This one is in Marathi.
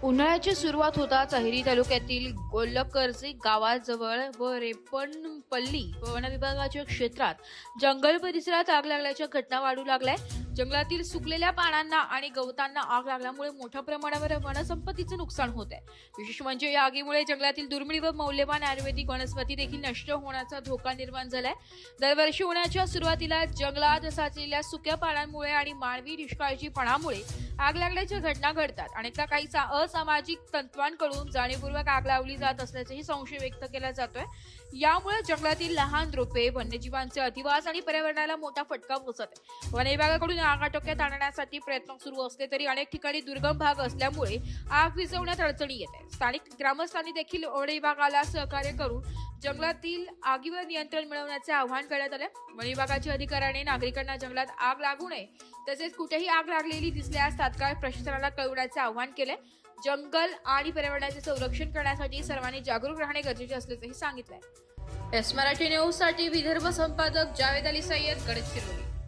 उन्हाळ्याची सुरुवात होताच अहेरी तालुक्यातील गोलकर्जे गावाजवळ व रेपणपल्ली वन विभागाच्या क्षेत्रात जंगल परिसरात आग लागल्याच्या घटना वाढू लागल्या। जंगलातील सुकलेल्या पानांना आणि गवतांना आग लागल्यामुळे मोठ्या प्रमाणावर वनसंपत्तीचे नुकसान होत आहे। विशेष म्हणजे या आगीमुळे जंगलातील दुर्मिळ व मौल्यवान आयुर्वेदिक वनस्पती देखील नष्ट होण्याचा धोका निर्माण झालाय। दरवर्षी उन्हाळ्याच्या सुरुवातीला जंगलात साचलेल्या सुक्या पानांमुळे आणि मानवी निष्काळजीपणामुळे आग लागल्याच्या घटना घडतात। अनेकदा काही असामाजिक तत्वांकडून जाणीवपूर्वक आग लावली जात असल्याचाही संशय व्यक्त केला जातोय। यामुळे जंगलातील लहान रोपे, वन्यजीवांचे अधिवास आणि पर्यावरणाला मोठा फटका बसत आहे। वन विभागाकडून आग आटोक्यात आणण्यासाठी प्रयत्न सुरू असले तरी अनेक ठिकाणी दुर्गम भाग असल्यामुळे आग विझवण्यात अडचणी येत आहे। स्थानिक ग्रामस्थांनी देखील वन विभागाला सहकार्य करून जंगलातील आगीवर नियंत्रण मिळवण्याचे आवाहन करण्यात आले। वन विभागाच्या अधिकाऱ्यांनी नागरिकांना जंगलात आग लागू नये तसेच कुठेही आग लागलेली दिसल्यास तात्काळ प्रशासनाला कळवण्याचे आवाहन केले। जंगल आणि पर्यावरणाचे संरक्षण करण्यासाठी सर्वांनी जागरूक राहणे गरजेचे असल्याचेही सांगितले। एस मराठी न्यूज साठी विदर्भ संपादक जावेद अली सय्यद, गडचिरोली।